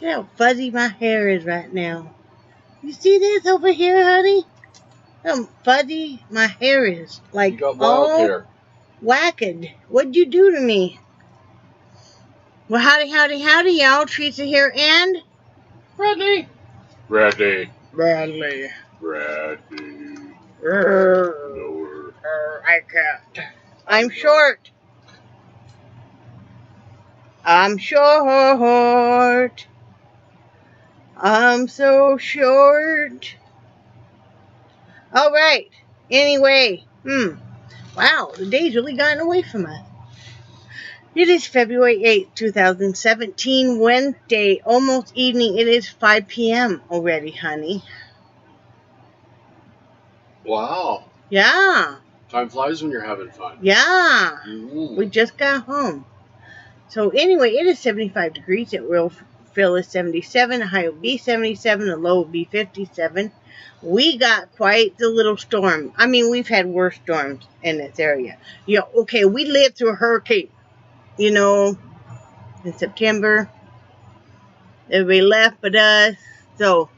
Look how fuzzy my hair is right now. You see this over here, honey? How fuzzy my hair is. Like, you got wild hair. Whacked. What'd you do to me? Well, howdy, howdy, howdy, y'all. Teresa here and... Bradley. Bradley. Bradley. Bradley. I can't. I'm short. I'm short. I'm so short. All right. Anyway. Wow, the day's really gotten away from us. It is February 8th, 2017, Wednesday, almost evening. It is 5 p.m. already, honey. Wow. Yeah. Time flies when you're having fun. Yeah. We just got home. So anyway, it is 75 degrees. It will feel is 77. The high will be 77. The low will be 57. We got quite the little storm. I mean, we've had worse storms in this area. Yeah, okay, we lived through a hurricane, you know, in September. Everybody left but us. So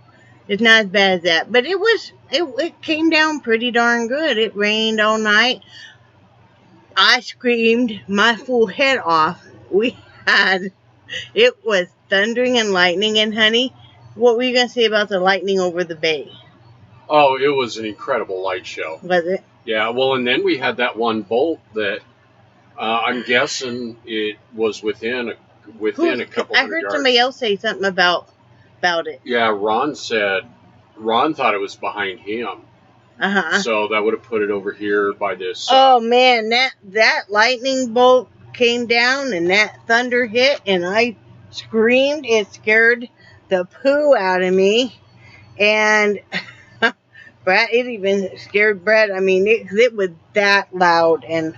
it's not as bad as that. But it came down pretty darn good. It rained all night. I screamed my full head off. It was thundering and lightning. And honey, what were you going to say about the lightning over the bay? Oh, it was an incredible light show. Was it? Yeah, well, and then we had that one bolt that I'm guessing it was within a couple I of heard yards. somebody else say something about it. Yeah, Ron thought it was behind him. So that would have put it over here by this. Oh man, that lightning bolt came down and that thunder hit and I screamed. It scared the poo out of me. And Brad, it even scared Brad. I mean, it was that loud. And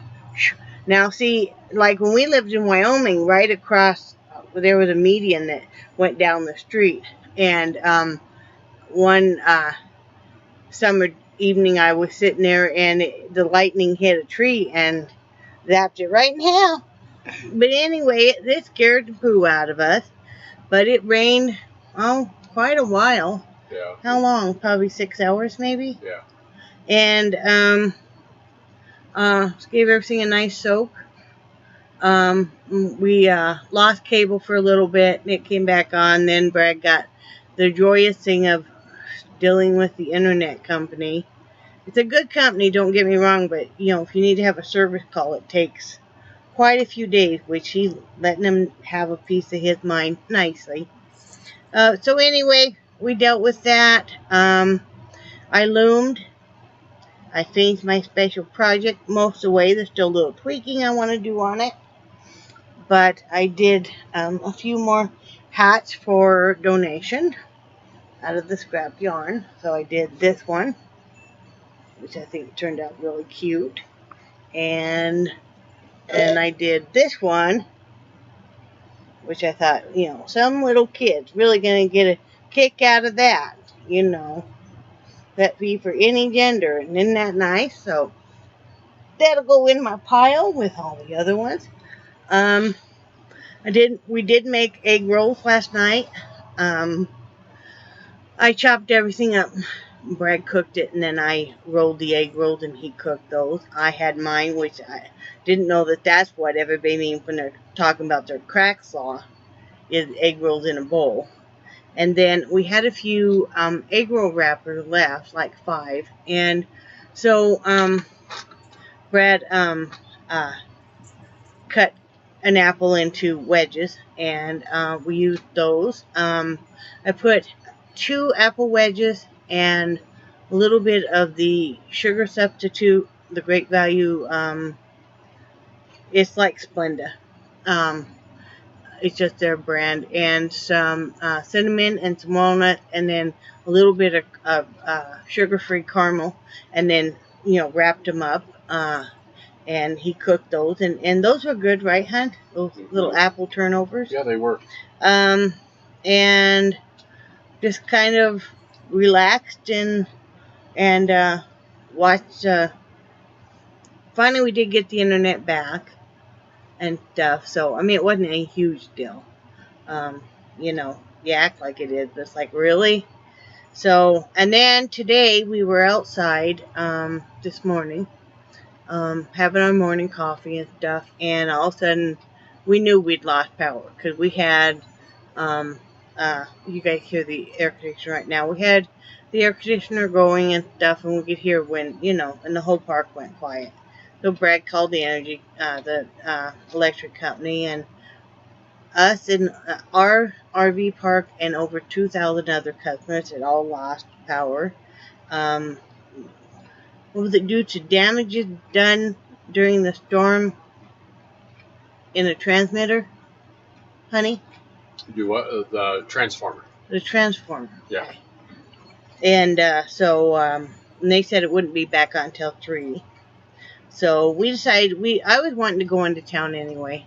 now see, like when we lived in Wyoming, right across, there was a median that went down the street. And one summer evening, I was sitting there and the lightning hit a tree and zapped it right in half. But anyway, it scared the poo out of us. But it rained, quite a while. Yeah. How long? Probably 6 hours, maybe? Yeah. And gave everything a nice soak. We lost cable for a little bit, and it came back on. Then Brad got the joyous thing of dealing with the internet company. It's a good company, don't get me wrong, but, if you need to have a service call, it takes quite a few days, which he's letting him have a piece of his mind nicely. So anyway, we dealt with that. I loomed. I finished my special project most of the way. There's still a little tweaking I want to do on it. But I did a few more hats for donation out of the scrap yarn. So I did this one, which I think turned out really cute. And I did this one, which I thought, some little kid's really going to get a kick out of that, That be for any gender, and isn't that nice? So that'll go in my pile with all the other ones. We did make egg rolls last night. I chopped everything up. Brad cooked it, and then I rolled the egg rolls, and he cooked those. I had mine, which I didn't know that's what everybody means when they're talking about their crack slaw, is egg rolls in a bowl. And then we had a few egg roll wrappers left, like 5. And so Brad cut an apple into wedges, and we used those. I put 2 apple wedges and a little bit of the sugar substitute, the Great Value. It's like Splenda. It's just their brand, and some cinnamon and some walnut, and then a little bit of sugar-free caramel, and then wrapped them up. And he cooked those, and those were good, right, hon? Those little apple turnovers. Yeah, they were. And just kind of relaxed and watched. Finally, we did get the internet back and stuff. So I mean, it wasn't a huge deal. You act like it is, but it's like, really? So, and then today we were outside this morning having our morning coffee and stuff, and all of a sudden we knew we'd lost power because we had, you guys hear the air conditioner right now. We had the air conditioner going and stuff, and we could hear when, and the whole park went quiet. So Brad called the electric company, and us in our RV park and over 2,000 other customers had all lost power. What was it due to damages done during the storm in the transmitter, honey? Do what? The transformer. The transformer. Yeah. Okay. And and they said it wouldn't be back on until 3. So we decided I was wanting to go into town anyway.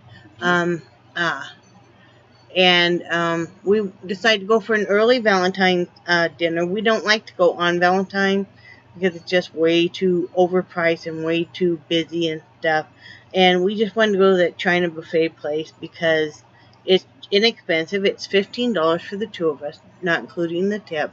We decided to go for an early Valentine's dinner. We don't like to go on Valentine because it's just way too overpriced and way too busy and stuff. And we just wanted to go to that China buffet place because it's inexpensive. It's $15 for the two of us, not including the tip.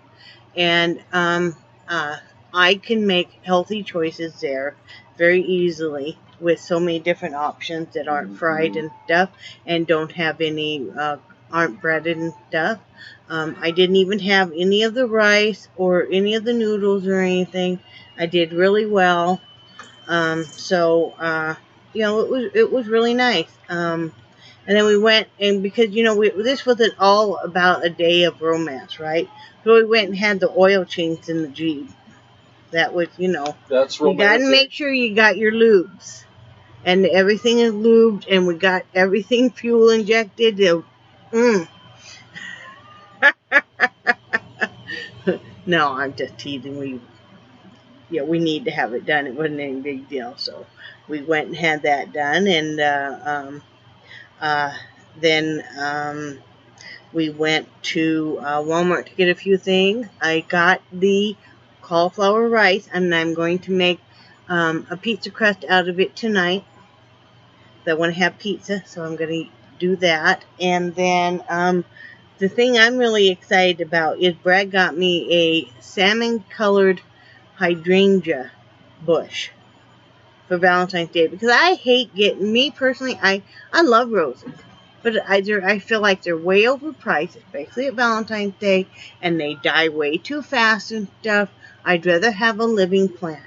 And I can make healthy choices there very easily with so many different options that aren't fried and stuff and don't have any, aren't breaded and stuff. I didn't even have any of the rice or any of the noodles or anything. I did really well. It was really nice. And then we went, and because, this wasn't all about a day of romance, right? So we went and had the oil change in the Jeep. That was, That's romantic. You got to make sure you got your lubes. And everything is lubed, and we got everything fuel injected. No, I'm just teasing. We need to have it done. It wasn't any big deal. So we went and had that done, and then we went to Walmart to get a few things. I got the cauliflower rice, and I'm going to make a pizza crust out of it tonight. I want to have pizza, so I'm going to do that. And then the thing I'm really excited about is Brad got me a salmon-colored hydrangea bush for Valentine's Day, because I hate me personally, I love roses, but I feel like they're way overpriced, especially at Valentine's Day, and they die way too fast and stuff. I'd rather have a living plant.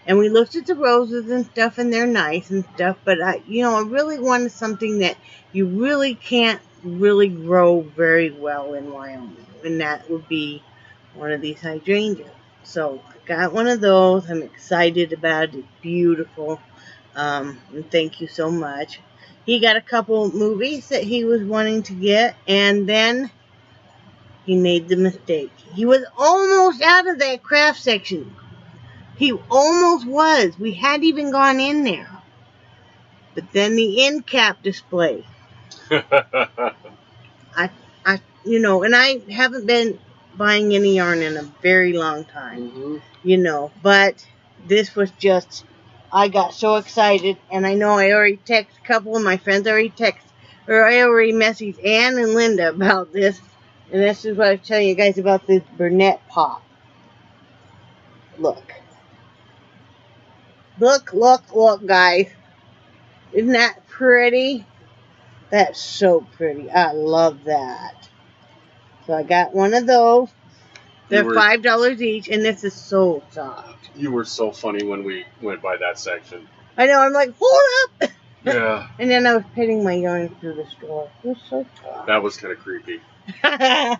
And we looked at the roses and stuff, and they're nice and stuff, but I really wanted something that you really can't really grow very well in Wyoming, and that would be one of these hydrangeas. So I got one of those. I'm excited about it. It's beautiful. And thank you so much. He got a couple movies that he was wanting to get, and then he made the mistake. He was almost out of that craft section. He almost was. We hadn't even gone in there. But then the end cap display. And I haven't been buying any yarn in a very long time. But this was just, I got so excited, and I know I already texted a couple of my friends, I already messaged Ann and Linda about this, and this is what I was telling you guys about this Burnett pop. Look, guys. Isn't that pretty? That's so pretty. I love that. So I got one of those. They're $5 each, and this is so soft. You were so funny when we went by that section. I know. I'm like, hold up. Yeah. And then I was pitting my yarn through the store. It was so soft. That was kind of creepy. Yeah.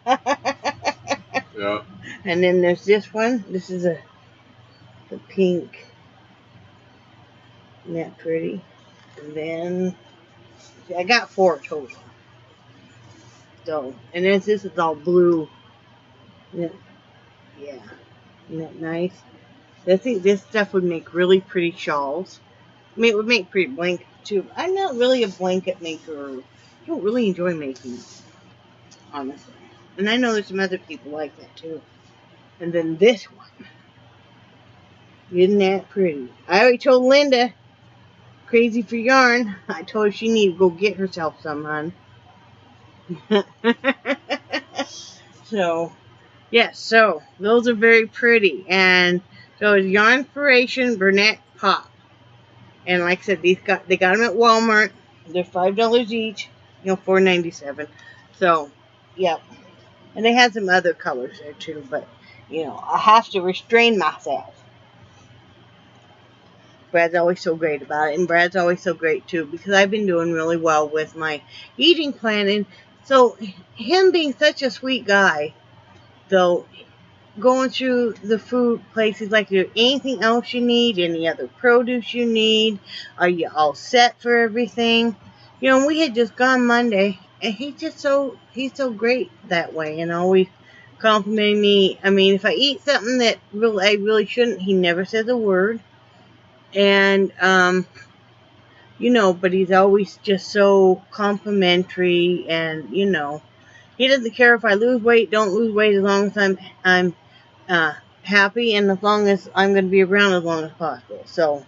And then there's this one. This is the pink. Isn't that pretty? And then I got 4 total. So, and then this is all blue. Yeah. Isn't that nice? I think this stuff would make really pretty shawls. I mean, it would make pretty blankets too. I'm not really a blanket maker. I don't really enjoy making them, honestly. And I know there's some other people like that too. And then this one. Isn't that pretty? I already told Linda, crazy for yarn. I told her she needed to go get herself some, hon. So, yes, so those are very pretty. And so it's Yarnspiration Burnett Pop. And like I said, they got them at Walmart. They're $5 each, $4.97. So, yep. And they had some other colors there too, but I have to restrain myself. Brad's always so great about it, and Brad's always so great too, because I've been doing really well with my eating plan. And so him being such a sweet guy, though, going through the food places, like, is there anything else you need? Any other produce you need? Are you all set for everything? We had just gone Monday, and he's so great that way, and always complimenting me. I mean, if I eat something that I really shouldn't, he never says a word. And, but he's always just so complimentary, and, he doesn't care if I lose weight, don't lose weight, as long as I'm happy, and as long as I'm going to be around as long as possible. So,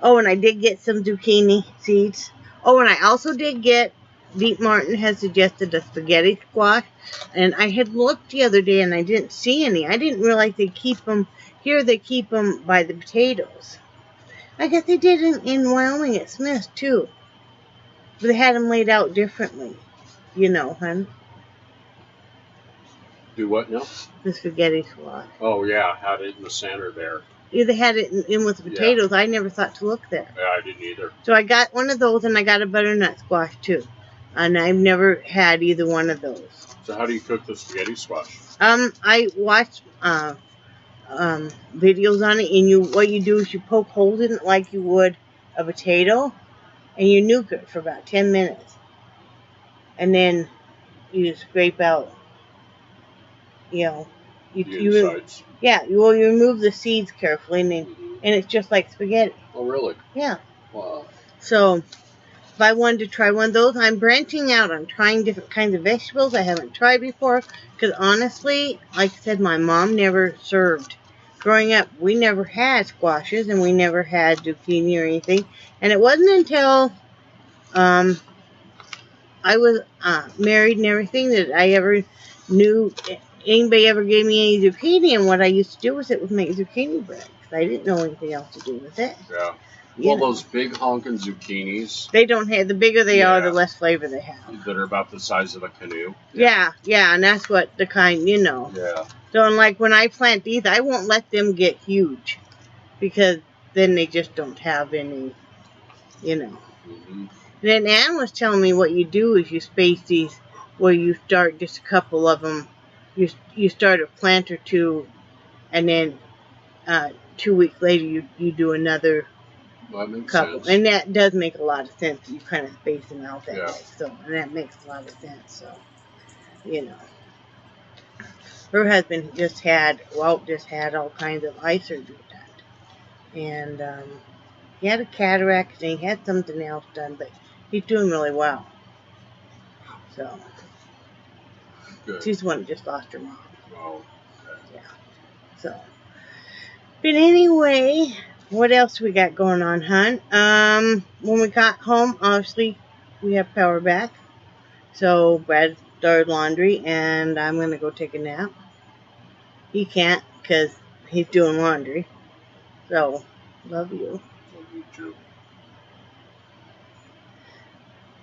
Oh, and I did get some zucchini seeds. Oh, and I also did get, Deep Martin has suggested a spaghetti squash, and I had looked the other day and I didn't see any. I didn't realize they keep them, here they keep them by the potatoes. I guess they did in Wyoming at Smith's too. But they had them laid out differently, hun. Do what now? The spaghetti squash. Oh, yeah, had it in the center there. Yeah, they had it in with the potatoes. Yeah. I never thought to look there. Yeah, I didn't either. So I got one of those, and I got a butternut squash too. And I've never had either one of those. So how do you cook the spaghetti squash? I watched videos on it, and what you do is you poke holes in it like you would a potato, and you nuke it for about 10 minutes. And then you scrape out, you insides. You remove the seeds carefully, and it's just like spaghetti. Oh, really? Yeah. Wow. So, if I wanted to try one of those, I'm branching out. I'm trying different kinds of vegetables I haven't tried before. Because honestly, like I said, my mom never served. Growing up, we never had squashes, and we never had zucchini or anything. And it wasn't until I was married and everything that I ever knew anybody ever gave me any zucchini. And what I used to do was make zucchini bread, because I didn't know anything else to do with it. Yeah. Well, those big honking zucchinis. They don't have, the bigger they are, the less flavor they have. That are about the size of a canoe. Yeah, and that's what the kind, Yeah. So, and like when I plant these, I won't let them get huge, because then they just don't have any, Mm-hmm. And then Ann was telling me what you do is you space these where you start just a couple of them. You start a plant or two, and then 2 weeks later you do another couple. Sense. And that does make a lot of sense. You kind of space them out that way. So, and that makes a lot of sense. So, her husband just had all kinds of eye surgery done. And he had a cataract, and he had something else done, but he's doing really well. So, good. She's the one that just lost her mom. Oh, okay. Yeah. So, but anyway, what else we got going on, hon? When we got home, obviously, we have power back. So, Brad started laundry, and I'm going to go take a nap. He can't, because he's doing laundry. So, love you. Love you too.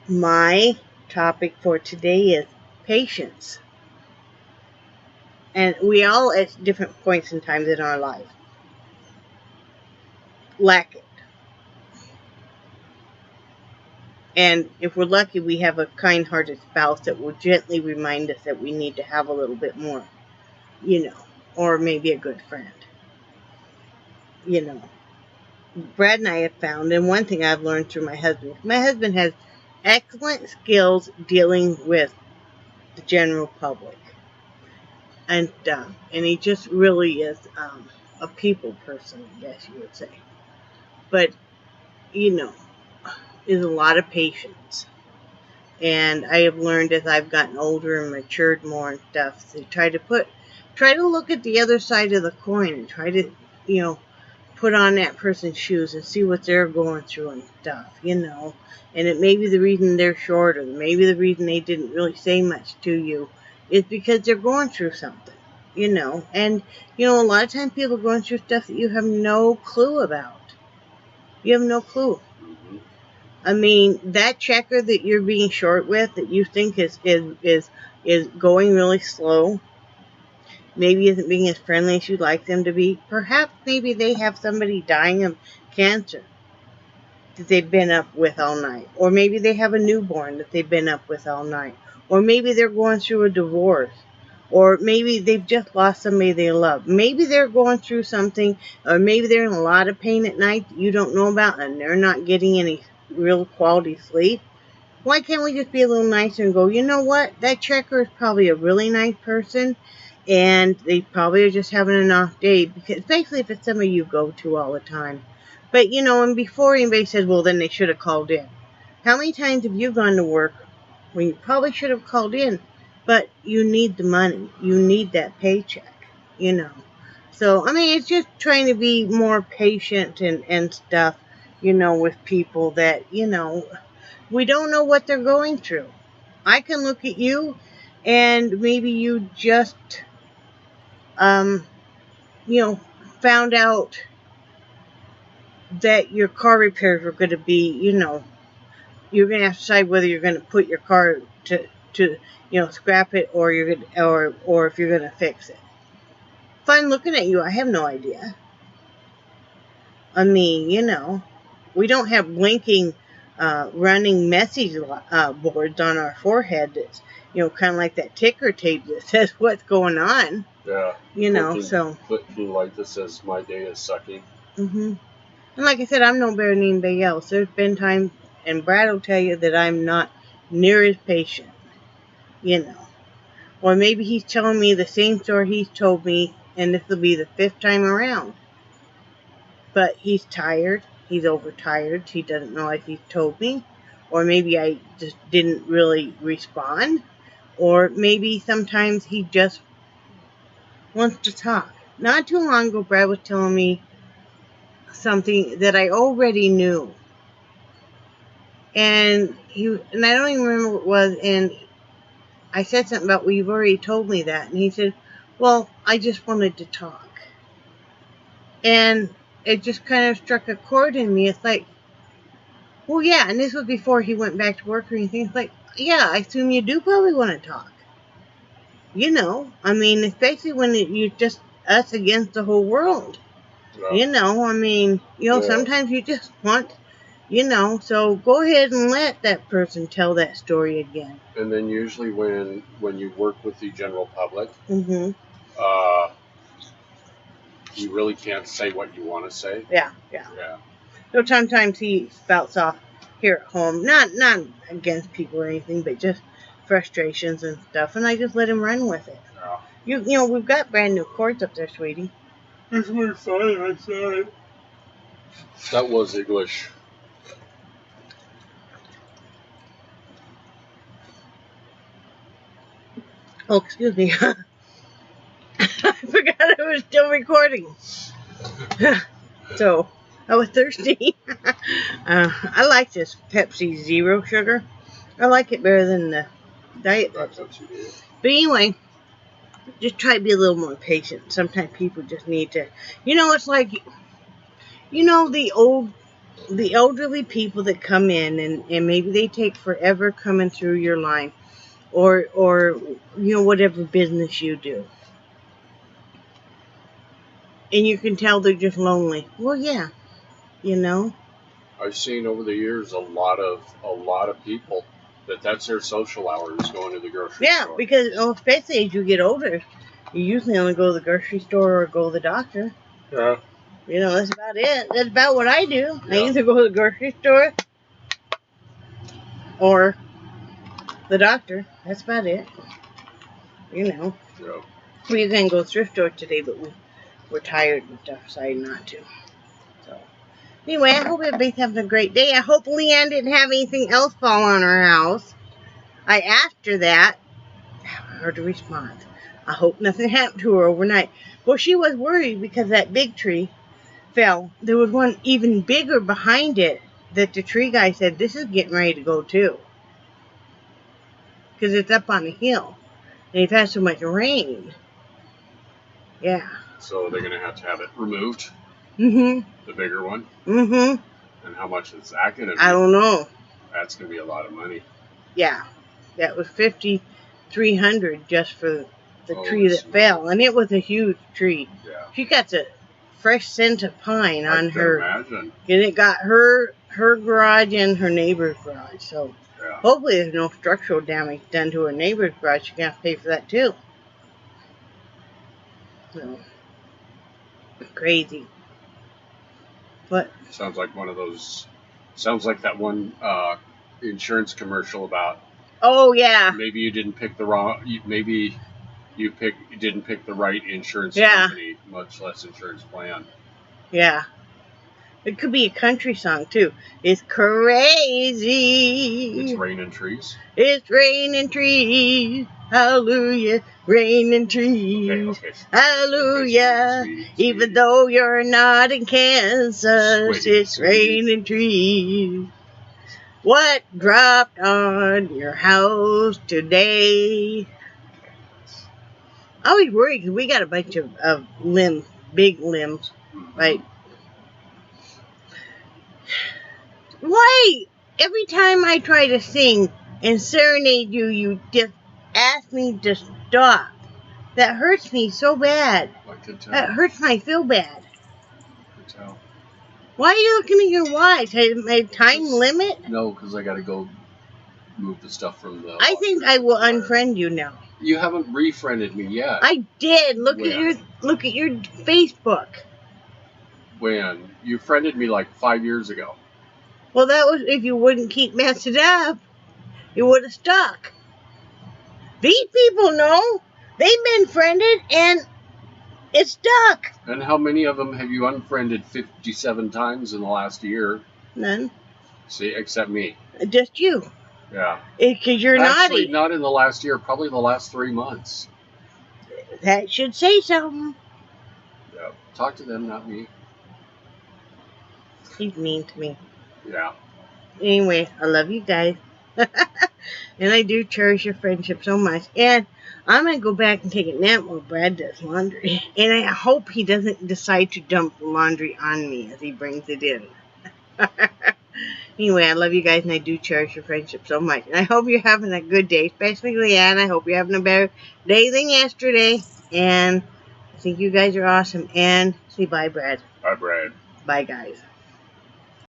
My topic for today is patience. And we all, at different points in time in our life, lack it. And if we're lucky, we have a kind-hearted spouse that will gently remind us that we need to have a little bit more, or maybe a good friend. Brad and I have found, and one thing I've learned through my husband has excellent skills dealing with the general public. And he just really is a people person, I guess you would say. But, is a lot of patience. And I have learned as I've gotten older and matured more and stuff, to try to look at the other side of the coin and try to, put on that person's shoes and see what they're going through and stuff, And it may be the reason they're short, or maybe the reason they didn't really say much to you, is because they're going through something, And, a lot of times people are going through stuff that you have no clue about. You have no clue. Mm-hmm. I mean, that checker that you're being short with, that you think is going really slow, maybe isn't being as friendly as you'd like them to be. Perhaps maybe they have somebody dying of cancer that they've been up with all night. Or maybe they have a newborn that they've been up with all night. Or maybe they're going through a divorce. Or maybe they've just lost somebody they love. Maybe they're going through something, or maybe they're in a lot of pain at night that you don't know about, and they're not getting any real quality sleep. Why can't we just be a little nicer and go, you know what? That checker is probably a really nice person, and they probably are just having an off day, because especially if it's somebody you go to all the time. But, and before anybody says, well, then they should have called in. How many times have you gone to work when you probably should have called in, but you need the money? You need that paycheck, So, I mean, it's just trying to be more patient and stuff, with people that, we don't know what they're going through. I can look at you and maybe you just, found out that your car repairs were going to be, you're going to have to decide whether you're going to put your car to scrap it, or you're going to, or if you're going to fix it. If I'm looking at you, I have no idea. I mean, we don't have blinking, running message boards on our forehead that's, kind of like that ticker tape that says what's going on. Yeah. So. Blue light that says my day is sucking. Mm-hmm. And like I said, I'm no better than anybody else. There's been times, and Brad will tell you, that I'm not near as patient, Or maybe he's telling me the same story he's told me, and this will be the 5th time around. But he's tired. He's overtired. He doesn't know if he's told me. Or maybe I just didn't really respond. Or maybe sometimes he just wants to talk. Not too long ago, Brad was telling me something that I already knew. And I don't even remember what it was, and I said something about, well, you've already told me that. And he said, well, I just wanted to talk. And it just kind of struck a chord in me. It's like, well, yeah, and this was before he went back to work or anything. It's like, yeah, I assume you do probably want to talk. I mean, especially when you're just us against the whole world. Yeah. I mean, yeah. Sometimes you just want, so go ahead and let that person tell that story again. And then usually when you work with the general public, mm-hmm. You really can't say what you want to say. Yeah. So sometimes he spouts off here at home, not against people or anything, but just frustrations and stuff, and I just let him run with it. Yeah. We've got brand new cords up there, sweetie. It's really funny, I saw it. That was English. Oh, excuse me. I forgot I was still recording. So, I was thirsty. I like this Pepsi Zero Sugar. I like it better than the Diet Pepsi. But anyway, just try to be a little more patient. Sometimes people just need to, it's like, the elderly people that come in and maybe they take forever coming through your line, or whatever business you do. And you can tell they're just lonely. Well, yeah, I've seen over the years a lot of people that's their social hours, going to the grocery store. Yeah, because especially as you get older, you usually only go to the grocery store or go to the doctor. Yeah. That's about it. That's about what I do. Yeah. I either go to the grocery store or the doctor. That's about it. Yeah. We were going to go to the thrift store today, but we're tired and stuff, decided not to. So, anyway, I hope everybody's having a great day. I hope Leanne didn't have anything else fall on her house. I asked her that. I haven't heard a response. I hope nothing happened to her overnight. Well, she was worried because that big tree fell. There was one even bigger behind it that the tree guy said, this is getting ready to go too. Because it's up on the hill. And we've had so much rain. Yeah. So they're going to have it removed. Mm-hmm. The bigger one. Mm-hmm. And how much is that going to be? I don't know. That's going to be a lot of money. Yeah. That was $5,300 just for the tree that fell. And it was a huge tree. Yeah. She got the fresh scent of pine on her. I can imagine. And it got her garage and her neighbor's garage. So hopefully there's no structural damage done to her neighbor's garage. She's going to have to pay for that too. So, crazy. What? Sounds like one of those. Sounds like that one insurance commercial about. Oh yeah. Maybe you didn't pick the wrong. Maybe you didn't pick the right insurance company, much less insurance plan. Yeah. It could be a country song too. It's crazy. It's raining trees. It's raining trees. Hallelujah. Raining trees. Okay. Hallelujah. Sweet. Even though you're not in Kansas, it's raining trees. What dropped on your house today? I always worry because we got a bunch of limbs, big limbs, right? Why every time I try to sing and serenade you, you just ask me to stop? That hurts me so bad. I could tell. That hurts my feel bad. I could tell. Why are you looking at your watch? My time limit? No, because I got to go move the stuff from the. I think I will unfriend you now. You haven't refriended me yet. I did. Look at your Facebook. When you friended me like 5 years ago. Well, that was if you wouldn't keep messing up. It would have stuck. These people know. They've been friended and it stuck. And how many of them have you unfriended 57 times in the last year? None. See, except me. Just you. Yeah. Because you're Actually, naughty. not in the last year. Probably the last 3 months. That should say something. Yeah. Talk to them, not me. He's mean to me. Yeah. Anyway, I love you guys. And I do cherish your friendship so much. And I'm going to go back and take a nap while Brad does laundry. And I hope he doesn't decide to dump the laundry on me as he brings it in. Anyway, I love you guys and I do cherish your friendship so much. And I hope you're having a good day. Especially Leanne. I hope you're having a better day than yesterday. And I think you guys are awesome. And say bye, Brad. Bye, Brad. Bye, guys.